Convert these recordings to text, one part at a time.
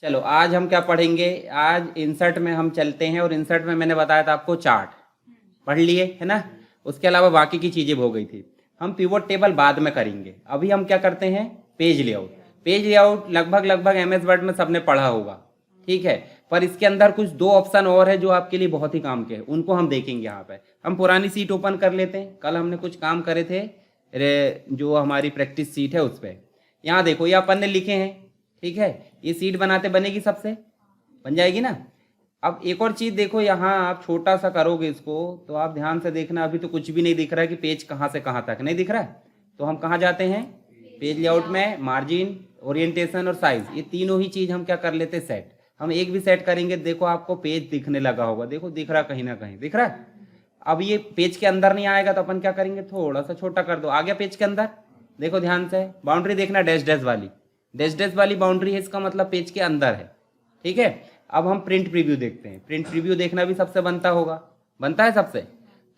चलो आज हम क्या पढ़ेंगे। आज इंसर्ट में हम चलते हैं और इंसर्ट में मैंने बताया था आपको चार्ट पढ़ लिए है ना। उसके अलावा बाकी की चीजें हो गई थी। हम पिवोट टेबल बाद में करेंगे। अभी हम क्या करते हैं, पेज लेआउट। पेज लेआउट लगभग एमएस वर्ड में सबने पढ़ा होगा, ठीक है। पर इसके अंदर कुछ दो ऑप्शन और है जो आपके लिए बहुत ही काम के हैं, उनको हम देखेंगे। यहाँ पे हम पुरानी सीट ओपन कर लेते हैं। कल हमने कुछ काम करे थे जो हमारी प्रैक्टिस सीट है उस पर। यहाँ देखो, ये अपन ने लिखे हैं, ठीक है। ये सीट बनाते बनेगी, सबसे बन जाएगी ना। अब एक और चीज देखो, यहाँ आप छोटा सा करोगे इसको तो आप ध्यान से देखना। अभी तो कुछ भी नहीं दिख रहा है कि पेज कहाँ से कहाँ तक नहीं दिख रहा है। तो हम कहाँ जाते हैं, पेज लेआउट में मार्जिन, ओरिएंटेशन और साइज, ये तीनों ही चीज हम क्या कर लेते हैं, सेट। हम एक भी सेट करेंगे, देखो आपको पेज दिखने लगा होगा। देखो दिख रहा, कहीं ना कहीं दिख रहा है। अब ये पेज के अंदर नहीं आएगा तो अपन क्या करेंगे, थोड़ा सा छोटा कर दो। आ गया पेज के अंदर। देखो ध्यान से, बाउंड्री देखना, डैश डैश वाली, डैश डैश वाली बाउंड्री है, इसका मतलब पेज के अंदर है, ठीक है। अब हम प्रिंट प्रीव्यू देखते हैं। प्रिंट प्रीव्यू देखना भी सबसे बनता होगा, बनता है सबसे।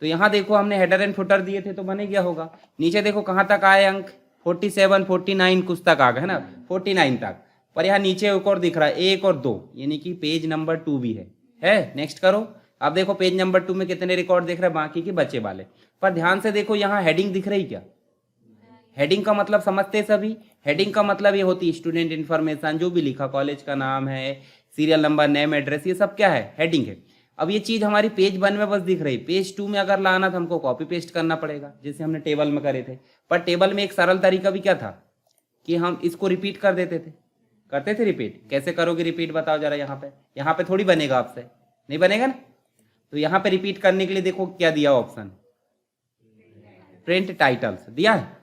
तो यहाँ देखो, हमने हेडर एंड फुटर दिए थे तो बने गया होगा। नीचे देखो कहाँ तक आए अंक, 47 49 कुछ तक आ गए है ना, 49 तक। पर यहाँ नीचे एक और दिख रहा है, 1 और 2, यानी कि पेज नंबर 2 भी है। नेक्स्ट करो। अब देखो पेज नंबर 2 में कितने रिकॉर्ड दिख रहे हैं, बाकी के बचे वाले। पर ध्यान से देखो, यहाँ हेडिंग दिख रही क्या। हेडिंग का मतलब समझते सभी। हेडिंग का मतलब ये होती है स्टूडेंट इन्फॉर्मेशन, जो भी लिखा, कॉलेज का नाम है, सीरियल नंबर, नेम, एड्रेस, ये सब क्या है, हेडिंग है। अब ये चीज हमारी पेज 1 में बस दिख रही, पेज 2 में अगर लाना तो हमको कॉपी पेस्ट करना पड़ेगा, जैसे हमने टेबल में करे थे। पर टेबल में एक सरल तरीका भी क्या था कि हम इसको रिपीट कर देते थे, करते थे रिपीट। कैसे करोगे रिपीट, बताओ जरा। यहाँ पे थोड़ी बनेगा आपसे, नहीं बनेगा ना। तो यहाँ पे रिपीट करने के लिए देखो क्या दिया ऑप्शन, प्रिंट टाइटल्स दिया है।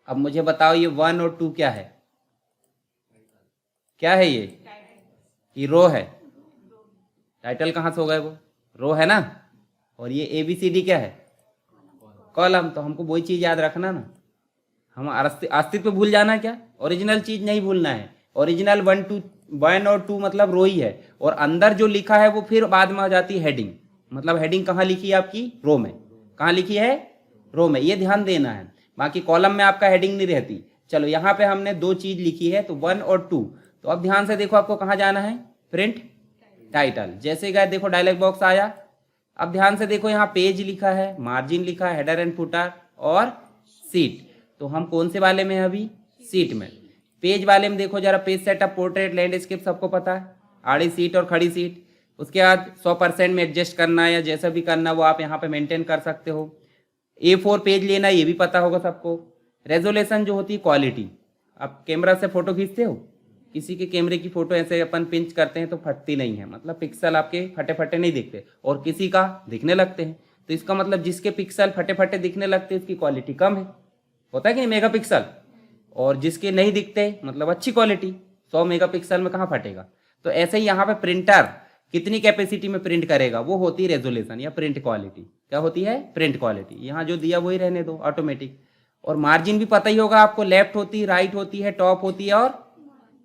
अब मुझे बताओ ये 1 और 2 क्या है, क्या है ये रो है। टाइटल कहाँ से हो गए, वो रो है ना। और ये ABCD क्या है, कॉलम। तो हमको वही चीज याद रखना ना, हम अस्तित्व भूल जाना क्या, ओरिजिनल चीज नहीं भूलना है। ओरिजिनल 1 और 2 मतलब रो ही है, और अंदर जो लिखा है वो फिर बाद में आ जाती है हेडिंग। मतलब हेडिंग कहाँ लिखी है आपकी, रो में। कहाँ लिखी है, रो में, ये ध्यान देना है। बाकी कॉलम में आपका हेडिंग नहीं रहती। चलो यहाँ पे हमने दो चीज लिखी है, तो 1 और 2। तो अब ध्यान से देखो, आपको कहाँ जाना है, प्रिंट टाइटल। जैसे गए देखो डायलॉग बॉक्स आया। अब ध्यान से देखो, यहाँ पेज लिखा है, मार्जिन लिखा है, हेडर एंड फुटर और सीट। तो हम कौन से वाले में है अभी, सीट में। पेज वाले में देखो जरा, पेज सेटअप, पोर्ट्रेट, लैंडस्केप सबको पता है, आड़ी सीट और खड़ी सीट। उसके बाद 100% में एडजस्ट करना या जैसा भी करना वो आप यहाँ पे मेंटेन कर सकते हो। A4 पेज लेना, ये भी पता होगा सबको। रेजोल्यूशन जो होती है, क्वालिटी। आप कैमरा से फोटो खींचते हो, किसी के कैमरे की फोटो ऐसे अपन पिंच करते हैं तो फटती नहीं है, मतलब पिक्सल आपके फटे फटे नहीं दिखते, और किसी का दिखने लगते हैं। तो इसका मतलब जिसके पिक्सल फटे फटे दिखने लगते हैं उसकी क्वालिटी कम है, होता है कि नहीं, मेगापिक्सल। और जिसके नहीं दिखते मतलब अच्छी क्वालिटी, 100 मेगापिक्सल में कहाँ फटेगा। तो ऐसे ही यहाँ पे प्रिंटर कितनी कैपेसिटी में प्रिंट करेगा, वो होती है रेजोल्यूशन या प्रिंट क्वालिटी। क्या होती है, प्रिंट क्वालिटी। यहाँ जो दिया वही रहने दो, ऑटोमेटिक। और मार्जिन भी पता ही होगा आपको, लेफ्ट होती है, राइट होती है, टॉप होती है और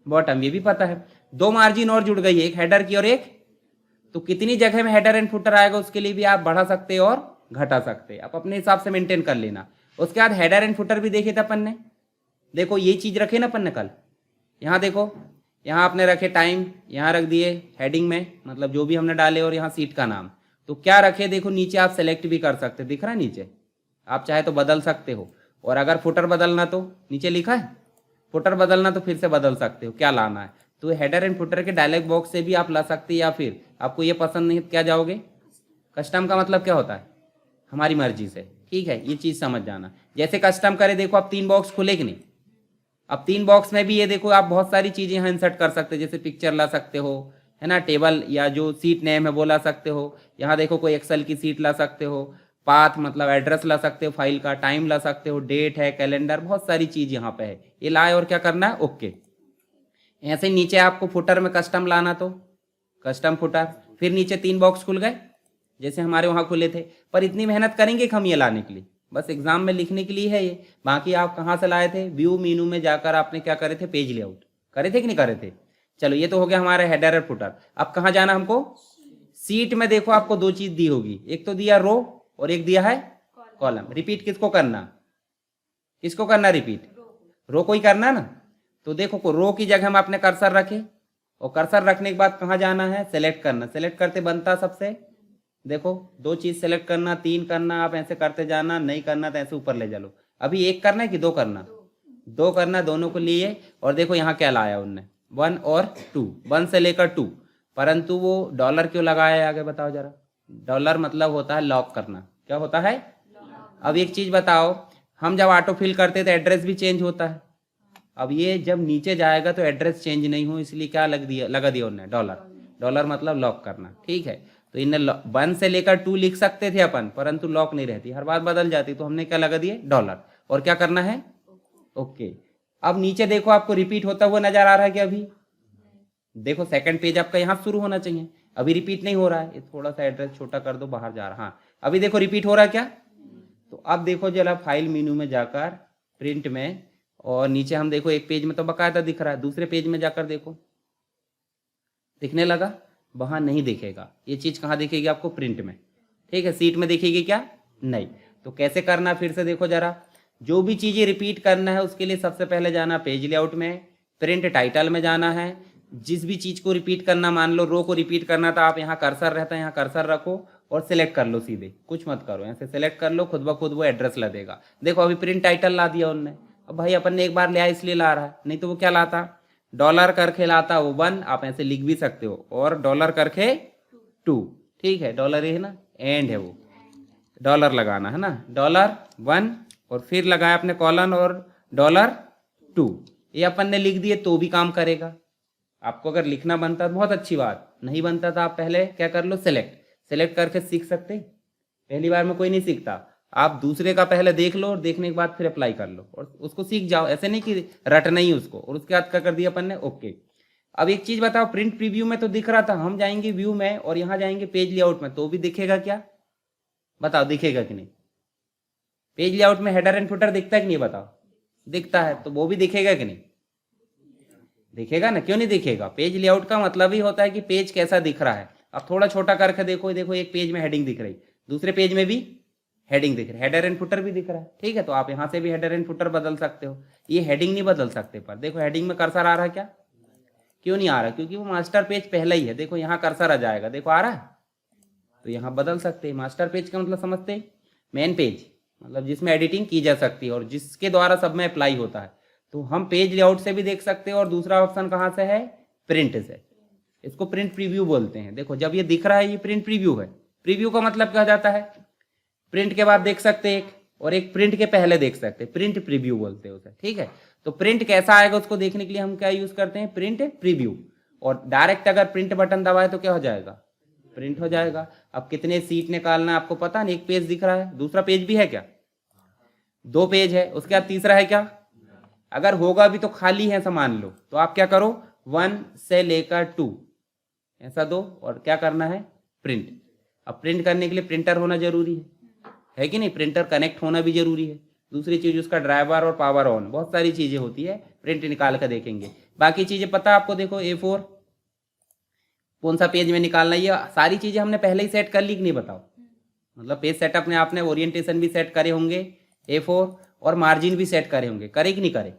बॉटम, ये भी पता है। दो मार्जिन और जुड़ गई है, एक हेडर की और एक। तो कितनी जगह में हेडर एंड फुटर आएगा उसके लिए भी आप बढ़ा सकते हैं और घटा सकते हैं, आप अपने हिसाब से मेंटेन कर लेना। उसके बाद हेडर एंड फुटर भी देखे थे अपन ने, देखो ये चीज रखे ना अपन ने कल। यहाँ देखो, यहाँ आपने रखे टाइम, यहाँ रख दिए हेडिंग में, मतलब जो भी हमने डाले, और यहाँ सीट का नाम। तो क्या रखे देखो, नीचे आप सेलेक्ट भी कर सकते, दिख रहा है नीचे, आप चाहे तो बदल सकते हो। और अगर फुटर बदलना तो नीचे लिखा है, फुटर बदलना तो फिर से बदल सकते हो, क्या लाना है। तो हेडर एंड फुटर के डायलॉग बॉक्स से भी आप ला सकते हैं, या फिर आपको ये पसंद नहीं क्या जाओगे, कस्टम का मतलब क्या होता है, हमारी मर्जी से, ठीक है। ये चीज समझ जाना। जैसे कस्टम करे देखो, आप 3 बॉक्स खुले कि नहीं। अब 3 बॉक्स में भी ये देखो, आप बहुत सारी चीजें यहाँ इंसर्ट कर सकते हो, जैसे पिक्चर ला सकते हो, है ना, टेबल या जो सीट नेम है वो ला सकते हो। यहाँ देखो कोई एक्सेल की सीट ला सकते हो, पाथ मतलब एड्रेस ला सकते हो फाइल का, टाइम ला सकते हो, डेट है, कैलेंडर, बहुत सारी चीज यहाँ पे है। ये लाए और क्या करना है, ओके। ऐसे ही नीचे आपको फुटर में कस्टम लाना तो कस्टम फुटर, फिर नीचे 3 बॉक्स खुल गए जैसे हमारे वहाँ खुले थे। पर इतनी मेहनत करेंगे हम ये लाने के लिए, बस एग्जाम में लिखने के लिए है ये। बाकी आप कहाँ से लाए थे, व्यू मीनू में जाकर आपने क्या करे थे, पेज लेआउट करे थे कि नहीं करे थे। चलो ये तो हो गया हमारा हेडर और फुटर। अब कहाँ जाना हमको, सीट में देखो आपको 2 चीज दी होगी, एक तो दिया रो और एक दिया है कॉलम। रिपीट किसको करना, किसको करना रिपीट, रो को ही करना ना। तो देखो रो की जगह हम अपने कर्सर रखे, और कर्सर रखने के बाद कहाँ जाना है, सेलेक्ट करना। सेलेक्ट करते बनता सबसे, देखो 2 चीज सेलेक्ट करना, 3 करना, आप ऐसे करते जाना, नहीं करना तो ऐसे ऊपर ले चलो। अभी 1 करना है कि 2 करना, 2 करना, दोनों को लिए। और देखो यहाँ क्या लाया उनने, 1 और 2, 1 से लेकर 2। परंतु वो डॉलर क्यों लगाया है आगे बताओ जरा। डॉलर मतलब होता है लॉक करना। क्या होता है? अब एक चीज बताओ, हम जब ऑटो फिल करते तो एड्रेस भी चेंज होता है। अब ये जब नीचे जाएगा तो एड्रेस चेंज नहीं हो, इसलिए क्या लगा दिया उन्होंने, डॉलर। डॉलर मतलब लॉक करना, ठीक है। तो इन्हें 1 से लेकर 2 लिख सकते थे अपन, परंतु लॉक नहीं रहती, हर बार बदल जाती, तो हमने क्या लगा दिए, डॉलर। और क्या करना है, ओके। अब नीचे देखो आपको रिपीट होता हुआ नजर आ रहा है कि अभी देखो सेकंड पेज आपका यहाँ शुरू होना चाहिए, अभी रिपीट नहीं हो रहा है। ये थोड़ा सा एड्रेस छोटा कर दो, बाहर जा रहा, हाँ अभी देखो रिपीट हो रहा है क्या। तो अब देखो जरा फाइल मेनू में जाकर प्रिंट में, और नीचे हम देखो एक पेज में तो बकायदा दिख रहा है, दूसरे पेज में जाकर देखो दिखने लगा, वहां नहीं दिखेगा। ये चीज कहाँ दिखेगी आपको, प्रिंट में, ठीक है। सीट में दिखेगी क्या, नहीं। तो कैसे करना, फिर से देखो जरा। जो भी चीजें रिपीट करना है उसके लिए सबसे पहले जाना पेज लेआउट में, प्रिंट टाइटल में जाना है। जिस भी चीज को रिपीट करना, मान लो रो को रिपीट करना था, आप यहाँ कर्सर रहता है, यहाँ कर्सर रखो और सिलेक्ट कर लो, सीधे कुछ मत करो, यहाँ से सिलेक्ट कर लो, खुद ब खुद वो एड्रेस ला देगा। देखो अभी प्रिंट टाइटल ला दिया उनने। अब भाई अपन ने एक बार लिया इसलिए ला रहा है, नहीं तो वो क्या लाता, डॉलर करके लाता वो 1, आप ऐसे लिख भी सकते हो, और डॉलर करके 2, ठीक है। डॉलर ये है ना, एंड है वो, डॉलर लगाना है ना, $1 और फिर लगाया अपने कॉलन और $2। ये अपन ने लिख दिए तो भी काम करेगा। आपको अगर लिखना बनता तो बहुत अच्छी बात, नहीं बनता था आप पहले क्या कर लो, सेलेक्ट करके सीख सकते। पहली बार में कोई नहीं सीखता, आप दूसरे का पहले देख लो और देखने के बाद फिर अप्लाई कर लो और उसको सीख जाओ, ऐसे नहीं कि रटना ही उसको। और उसके बाद क्या कर दिया अपन ने, ओके। अब एक चीज बताओ, प्रिंट प्रीव्यू में तो दिख रहा था, हम जाएंगे व्यू में और यहाँ जाएंगे पेज लेआउट में, तो भी दिखेगा क्या, बताओ दिखेगा कि नहीं। पेज लेआउट में हेडर एंड फुटर दिखता है कि नहीं, बताओ दिखता है, तो वो भी दिखेगा कि नहीं, दिखेगा ना। क्यों नहीं दिखेगा, पेज लेआउट का मतलब ही होता है कि पेज कैसा दिख रहा है। अब थोड़ा छोटा करके देखो, देखो एक पेज में हेडिंग दिख रही, दूसरे पेज में भी हेडिंग दिख रही, हेडर एंड फुटर भी दिख रहा है, ठीक है। तो आप यहाँ से भी हेडर एंड फुटर बदल सकते हो, ये हेडिंग नहीं बदल सकते। पर देखो हेडिंग में कर्सर आ रहा है क्या, क्यों नहीं आ रहा, क्योंकि वो मास्टर पेज पहले ही है। देखो यहाँ कर्सर आ जाएगा, देखो आ रहा है, तो यहाँ बदल सकते हैं। मास्टर पेज का मतलब समझते हैं, मेन पेज मतलब जिसमें एडिटिंग की जा सकती है और जिसके द्वारा सब में अप्लाई होता है। तो हम पेज लेआउट से भी देख सकते हैं, और दूसरा ऑप्शन कहाँ से है, प्रिंट से। इसको प्रिंट प्रीव्यू बोलते हैं। देखो जब ये दिख रहा है ये प्रिंट प्रीव्यू है। प्रीव्यू का मतलब क्या जाता है, प्रिंट के बाद देख सकते हैं एक, और एक प्रिंट के पहले देख सकते हैं, प्रिंट प्रीव्यू बोलते हैं उसे, ठीक है। तो प्रिंट कैसा आएगा उसको देखने के लिए हम क्या यूज करते हैं, प्रिंट प्रीव्यू। और डायरेक्ट अगर प्रिंट बटन दबाए तो क्या हो जाएगा, प्रिंट हो जाएगा। अब कितने सीट निकालना है आपको पता नहीं, एक पेज दिख रहा है, दूसरा पेज भी है क्या, 2 पेज है, उसके बाद तीसरा है क्या, अगर होगा भी तो खाली है ऐसा मान लो, तो आप क्या करो 1 से लेकर 2 ऐसा दो, और क्या करना है, प्रिंट। अब प्रिंट करने के लिए प्रिंटर होना जरूरी है कि नहीं, प्रिंटर कनेक्ट होना भी जरूरी है। दूसरी चीज उसका ड्राइवर और पावर ऑन, बहुत सारी चीजें होती है, प्रिंट निकाल कर देखेंगे। बाकी चीजें पता है आपको, देखो A4 कौन सा पेज में निकालना है, ये सारी चीजें हमने पहले ही सेट कर ली कि नहीं, बताओ। मतलब पेज सेटअप में आपने ओरिएंटेशन भी सेट करे होंगे, A4 और मार्जिन भी सेट करे होंगे, करे कि नहीं करे,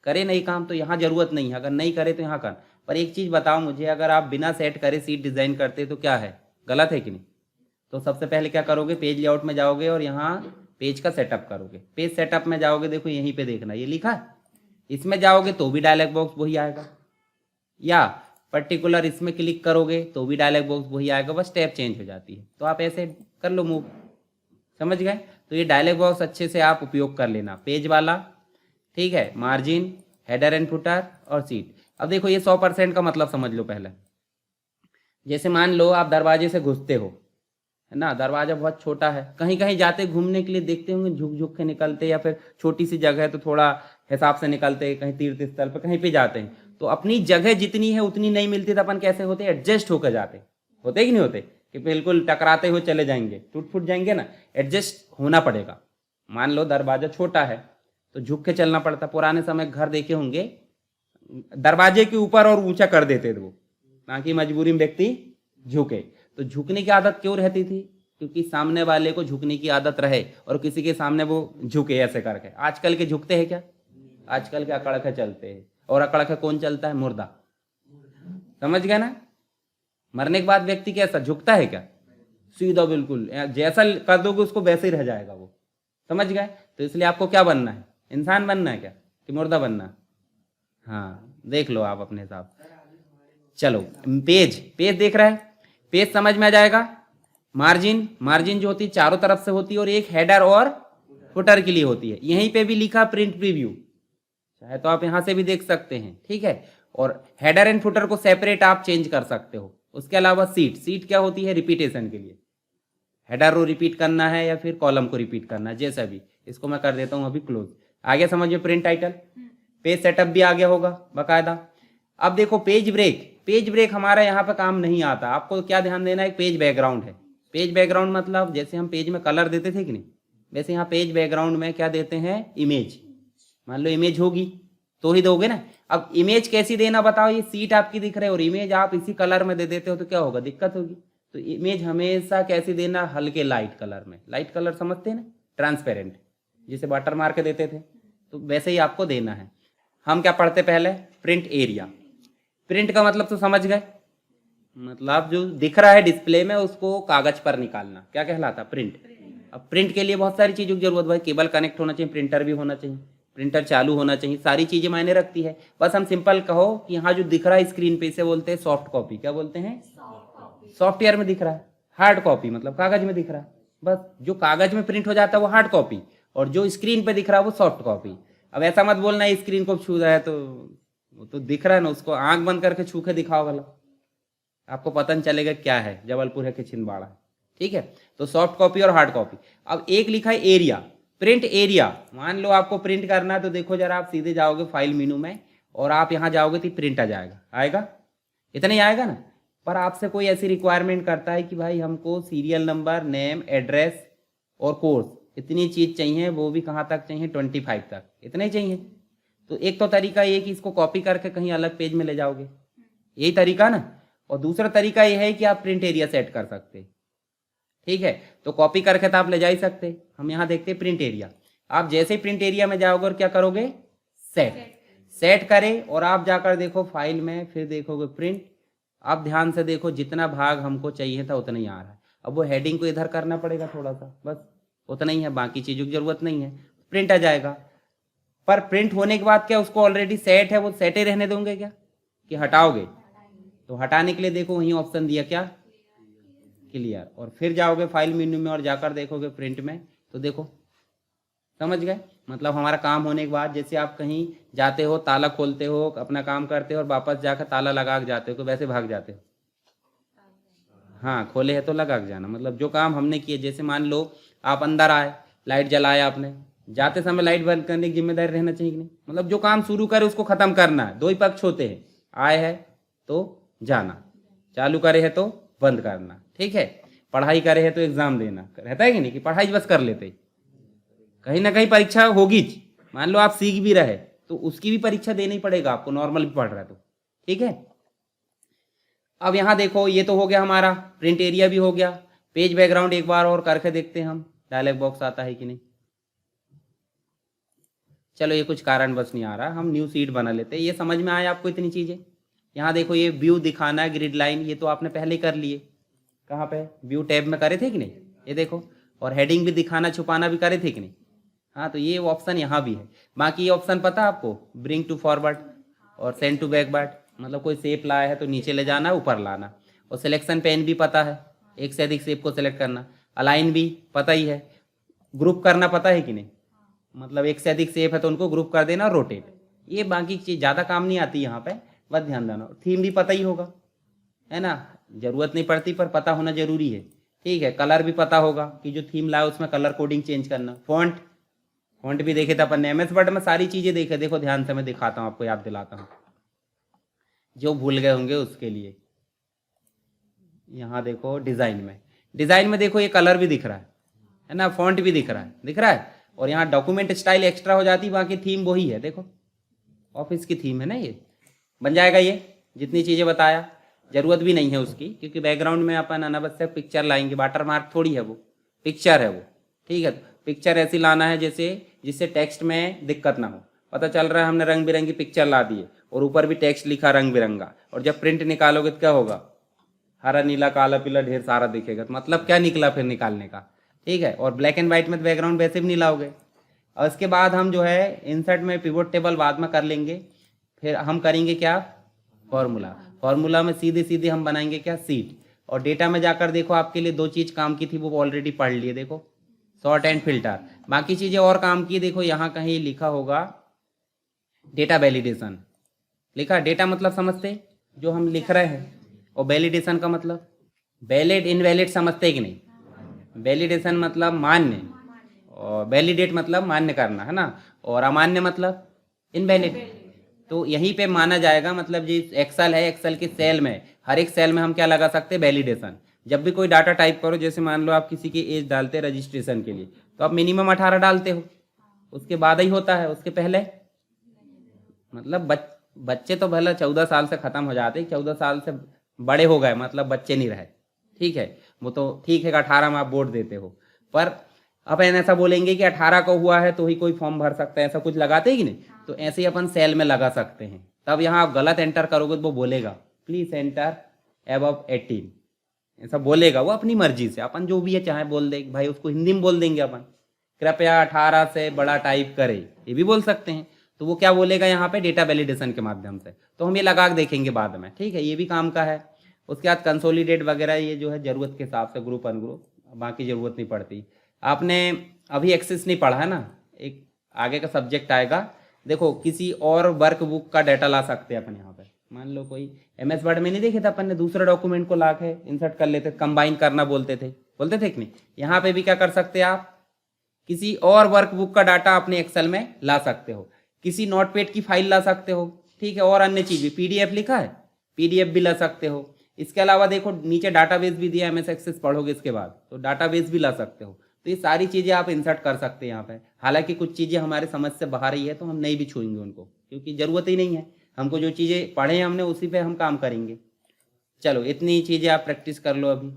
करे नहीं काम तो यहाँ जरूरत नहीं है, अगर नहीं करे तो यहाँ कर। पर एक चीज बताओ मुझे, अगर आप बिना सेट करे सीट डिजाइन करते तो क्या है, गलत है कि नहीं। तो सबसे पहले क्या करोगे, पेज लेआउट में जाओगे और यहाँ पेज का सेटअप करोगे। पेज सेटअप में जाओगे, देखो यहीं पे देखना ये लिखा है, इसमें जाओगे तो भी डायलॉग बॉक्स वही आएगा, या पर्टिकुलर इसमें क्लिक करोगे तो भी डायलॉग बॉक्स वही आएगा, बस टैब चेंज हो जाती है। तो आप ऐसे कर लो मूव, समझ गए। तो ये डायलॉग बॉक्स अच्छे से आप उपयोग कर लेना, पेज वाला, ठीक है, मार्जिन, हेडर एंड फुटर और सीट। अब देखो ये 100% का मतलब समझ लो पहले। जैसे मान लो आप दरवाजे से घुसते हो, है ना, दरवाजा बहुत छोटा है, कहीं कहीं जाते घूमने के लिए देखते होंगे झुक झुक के निकलते, या फिर छोटी सी जगह है तो थोड़ा हिसाब से निकलते, कहीं तीर्थ स्थल पर कहीं पे जाते हैं तो अपनी जगह जितनी है उतनी नहीं मिलती, तो अपन कैसे होते, एडजस्ट होकर जाते, होते कि नहीं होते, कि बिल्कुल टकराते हुए चले जाएंगे, टूट फूट जाएंगे ना, एडजस्ट होना पड़ेगा। मान लो दरवाजा छोटा है तो झुक के चलना पड़ता। पुराने समय घर देखे होंगे दरवाजे के ऊपर और ऊंचा कर देते थे वो, ताकि मजबूरी में व्यक्ति झुके। तो झुकने की आदत क्यों रहती थी, क्योंकि सामने वाले को झुकने की आदत रहे और किसी के सामने वो झुके ऐसे करके। आजकल के झुकते हैं क्या, आजकल के अकड़ के चलते हैं, और अकड़ के कौन चलता है, मुर्दा, समझ गए ना? मरने के बाद व्यक्ति कैसा झुकता है क्या? सीधा बिल्कुल, जैसा कर दोगे उसको वैसे ही रह जाएगा वो। समझ गए? तो इसलिए आपको क्या बनना है? इंसान बनना है क्या कि मुर्दा बनना है? हाँ, देख लो आप अपने हिसाब। चलो, पेज देख रहा है, पेज समझ में आ जाएगा। मार्जिन जो होती है चारों तरफ से होती है और एक हेडर और फुटर के लिए होती है। यहीं पे भी लिखा प्रिंट प्रीव्यू, चाहे तो आप यहां से भी देख सकते हैं, ठीक है। और हेडर एंड फुटर को सेपरेट आप चेंज कर सकते हो। उसके अलावा सीट क्या होती है? रिपीटेशन के लिए, हेडर रो रिपीट करना है या फिर कॉलम को रिपीट करना है, जैसा भी। इसको मैं कर देता हूं अभी क्लोज। आगे समझिए, प्रिंट टाइटल, पेज सेटअप भी आ गया होगा बाकायदा। अब देखो पेज ब्रेक हमारा यहाँ पे काम नहीं आता। आपको क्या ध्यान देना है? पेज बैकग्राउंड है। पेज बैकग्राउंड मतलब जैसे हम पेज में कलर देते थे कि नहीं, वैसे यहाँ पेज बैकग्राउंड में क्या देते हैं? इमेज। मान लो इमेज होगी तो ही दोगे ना। अब इमेज कैसी देना बताओ? ये सीट आपकी दिख रही है और इमेज आप इसी कलर में दे देते हो तो क्या होगा? दिक्कत होगी। तो इमेज हमेशा कैसी देना? हल्के लाइट कलर में। लाइट कलर समझते हैं ना, ट्रांसपेरेंट, जिसे वाटर मार्क देते थे, तो वैसे ही आपको देना है। हम क्या पढ़ते पहले? Print area. प्रिंट का मतलब तो समझ गए, मतलब जो दिख रहा है डिस्प्ले में उसको कागज पर निकालना क्या कहलाता? प्रिंट। अब प्रिंट के लिए बहुत सारी चीज़ों की जरूरत भाई, केबल कनेक्ट होना चाहिए, प्रिंटर भी होना चाहिए, प्रिंटर चालू होना चाहिए, सारी चीज़ें मायने रखती है। बस हम सिंपल कहो कि यहाँ जो दिख रहा है स्क्रीन पे, इसे बोलते हैं सॉफ्ट कॉपी। क्या बोलते हैं? सॉफ्टवेयर में दिख रहा है। हार्ड कॉपी मतलब कागज में दिख रहा है। बस जो कागज में प्रिंट हो जाता है वो हार्ड कॉपी, और जो स्क्रीन पे दिख रहा है वो सॉफ्ट कॉपी। अब ऐसा मत बोलना है स्क्रीन को छू रहा है तो वो तो दिख रहा है ना, उसको आंख बंद करके छू के दिखाओ वाला, आपको पता नहीं चलेगा क्या है, जबलपुर है कि छिंदवाड़ा है, ठीक है। तो सॉफ्ट कॉपी और हार्ड कॉपी। अब एक लिखा है एरिया, प्रिंट एरिया। मान लो आपको प्रिंट करना है तो देखो जरा, आप सीधे जाओगे फाइल मेनू में और आप यहाँ जाओगे तो प्रिंट आ जाएगा, आएगा, इतना ही आएगा ना। पर आपसे कोई ऐसी रिक्वायरमेंट करता है कि भाई हमको सीरियल नंबर, नेम, एड्रेस और कोर्स, इतनी चीज़ चाहिए, वो भी कहाँ तक चाहिए? 25 तक, इतना ही चाहिए। तो एक तो तरीका ये कि इसको कॉपी करके कहीं अलग पेज में ले जाओगे, यही तरीका ना। और दूसरा तरीका ये है कि आप प्रिंट एरिया सेट कर सकते, ठीक है। तो कॉपी करके तो आप ले जा ही सकते। हम यहाँ देखते हैं प्रिंट एरिया। आप जैसे ही प्रिंट एरिया में जाओगे और क्या करोगे? सेट करें, और आप जाकर देखो फाइल में, फिर देखोगे प्रिंट। आप ध्यान से देखो, जितना भाग हमको चाहिए था उतना ही आ रहा है। अब वो हेडिंग को इधर करना पड़ेगा थोड़ा सा, बस उतना ही है, बाकी चीज़ों की जरूरत नहीं है, प्रिंट आ जाएगा। पर प्रिंट होने के बाद क्या उसको ऑलरेडी सेट है, वो सेट ही रहने दोगे क्या कि हटाओगे? तो हटाने के लिए देखो वहीं ऑप्शन दिया क्या? क्लियर। और फिर जाओगे फाइल मेन्यू में और जाकर देखोगे प्रिंट में, तो देखो, समझ गए? मतलब हमारा काम होने के बाद, जैसे आप कहीं जाते हो, ताला खोलते हो, अपना काम करते हो और वापस जाकर ताला लगा के जाते हो, तो वैसे भाग जाते हो। हाँ, खोले है तो लगा के जाना, मतलब जो काम हमने किए। जैसे मान लो आप अंदर आए, लाइट जलाया आपने, जाते समय लाइट बंद करने की जिम्मेदारी रहना चाहिए कि नहीं? मतलब जो काम शुरू करे उसको खत्म करना है। दो ही पक्ष होते हैं, आए है तो जाना, चालू करे है तो बंद करना, ठीक है। पढ़ाई करे है तो एग्जाम देना, रहता है कि नहीं कि पढ़ाई बस कर लेते, कहीं ना कहीं परीक्षा होगी। मान लो आप सीख भी रहे तो उसकी भी परीक्षा देनी पड़ेगा आपको, नॉर्मल भी पढ़ रहा है तो, ठीक है। अब यहाँ देखो, ये तो हो गया हमारा, प्रिंट एरिया भी हो गया। पेज बैकग्राउंड एक बार और करके देखते हैं हम, डायलॉग बॉक्स आता है कि नहीं। चलो, ये कुछ कारण बस नहीं आ रहा, हम न्यू सीट बना लेते हैं। ये समझ में आया आपको इतनी चीज़ें? यहाँ देखो, ये व्यू दिखाना है, ग्रिड लाइन, ये तो आपने पहले कर लिए। कहाँ पे? व्यू टैब में करे थे कि नहीं? ये देखो। और हेडिंग भी दिखाना छुपाना भी करे थे कि नहीं? हाँ, तो ये ऑप्शन यहाँ भी है। बाकी ये ऑप्शन पता है आपको? ब्रिंग टू फॉरवर्ड और सेंड टू बैकवर्ड, मतलब कोई शेप लाया है तो नीचे ले जाना, ऊपर लाना। और सिलेक्शन पेन भी पता है, एक से अधिक शेप को सिलेक्ट करना। अलाइन भी पता ही है। ग्रुप करना पता है कि नहीं? मतलब एक से अधिक शेप है तो उनको ग्रुप कर देना और रोटेट। ये बाकी चीज़ ज़्यादा काम नहीं आती यहाँ पे, बस ध्यान देना। थीम भी पता ही होगा, है ना? जरूरत नहीं पड़ती पर पता होना जरूरी है, ठीक है। कलर भी पता होगा कि जो थीम लाए उसमें कलर कोडिंग चेंज करना। फॉन्ट भी देखे थे अपन ने MS वर्ड में, सारी चीज़ें देखे। देखो ध्यान से मैं दिखाता हूँ आपको, याद दिलाता हूँ, जो भूल गए होंगे उसके लिए। यहाँ देखो डिज़ाइन में देखो, ये कलर भी दिख रहा है ना, फॉन्ट भी दिख रहा है। और यहाँ डॉक्यूमेंट स्टाइल एक्स्ट्रा हो जाती, बाकी थीम वही है। देखो ऑफिस की थीम है ना, ये बन जाएगा। ये जितनी चीज़ें बताया जरूरत भी नहीं है उसकी, क्योंकि बैकग्राउंड में अपन अनावश्यक पिक्चर लाएंगे। वाटर मार्क थोड़ी है वो, पिक्चर है वो, ठीक है। पिक्चर ऐसी लाना है जैसे जिससे टेक्स्ट में दिक्कत ना हो। पता चल रहा है हमने रंग बिरंगी पिक्चर ला दी है और ऊपर भी टेक्स्ट लिखा रंग बिरंगा, और जब प्रिंट निकालोगे तो क्या होगा, हरा नीला काला पीला ढेर सारा दिखेगा। तो मतलब क्या निकला फिर निकालने का, ठीक है। और ब्लैक एंड व्हाइट में तो बैकग्राउंड वैसे भी नहीं लाओगे। और इसके बाद हम जो है इंसर्ट में पिवोट टेबल बाद में कर लेंगे। फिर हम करेंगे क्या, फॉर्मूला। फॉर्मूला में सीधे सीधे हम बनाएंगे क्या, सीट। और डेटा में जाकर देखो आपके लिए दो चीज काम की थी, वो ऑलरेडी पढ़ लिए, देखो सॉर्ट एंड फिल्टर। बाकी चीजें और काम की, देखो यहाँ कहीं लिखा होगा डेटा वैलिडेशन लिखा। डेटा मतलब समझते जो हम लिख रहे हैं, और वैलिडेशन का मतलब वैलिड इनवैलिड समझते कि नहीं। वैलिडेशन मतलब मान्य, और वैलिडेट मतलब मान्य करना है ना, और अमान्य मतलब इनवैलिड। तो यहीं पे माना जाएगा, मतलब जो एक्सेल है, एक्सेल के सेल में हर एक सेल में हम क्या लगा सकते हैं, वैलिडेशन। जब भी कोई डाटा टाइप करो, जैसे मान लो आप किसी की एज डालते हैं रजिस्ट्रेशन के लिए, तो आप मिनिमम 18 डालते हो, उसके बाद ही होता है, उसके पहले मतलब बच्चे तो भला 14 साल से खत्म हो जाते, 14 साल से बड़े हो गए मतलब बच्चे नहीं रहे, ठीक है। वो तो ठीक है कि 18 में आप वोट देते हो, पर अपन ऐसा बोलेंगे कि 18 को हुआ है तो ही कोई फॉर्म भर सकता है, ऐसा कुछ लगाते ही कि नहीं। तो ऐसे ही अपन सेल में लगा सकते हैं। तब यहाँ आप गलत एंटर करोगे तो वो बोलेगा प्लीज एंटर एबव 18, ऐसा बोलेगा वो अपनी मर्जी से। अपन जो भी है चाहे बोल दे भाई, उसको हिंदी में बोल देंगे अपन, कृपया 18 से बड़ा टाइप करे, ये भी बोल सकते हैं। तो वो क्या बोलेगा यहाँ पे, डेटा वैलिडेशन के माध्यम से। तो हम ये लगा के देखेंगे बाद में, ठीक है, ये भी काम का है। उसके बाद कंसोलिडेट वगैरह ये जो है जरूरत के हिसाब से ग्रुप अनग्रुप, बाकी जरूरत नहीं पड़ती। आपने अभी एक्सेस नहीं पढ़ा है ना, एक आगे का सब्जेक्ट आएगा। देखो किसी और वर्क बुक का डाटा ला सकते हैं अपन यहाँ पे। मान लो कोई MS वर्ड में नहीं देखे थे अपन ने, दूसरे डॉक्यूमेंट को ला के इंसर्ट कर लेते, कंबाइन करना बोलते थे कि नहीं। यहाँ पे भी क्या कर सकते हैं आप, किसी और वर्क बुक का डाटा अपने एक्सेल में ला सकते हो, किसी नोटपैड की फाइल ला सकते हो, ठीक है। और अन्य चीज भी, PDF लिखा है, PDF भी ला सकते हो। इसके अलावा देखो नीचे डाटाबेस भी दिया है, MS एक्सेस पढ़ोगे इसके बाद तो डाटाबेस भी ला सकते हो। तो ये सारी चीजें आप इंसर्ट कर सकते हैं यहाँ पे। हालांकि कुछ चीजें हमारे समझ से बाहर ही है तो हम नहीं भी छूएंगे उनको, क्योंकि जरूरत ही नहीं है। हमको जो चीजें पढ़े हमने उसी पे हम काम करेंगे। चलो इतनी चीजें आप प्रैक्टिस कर लो अभी।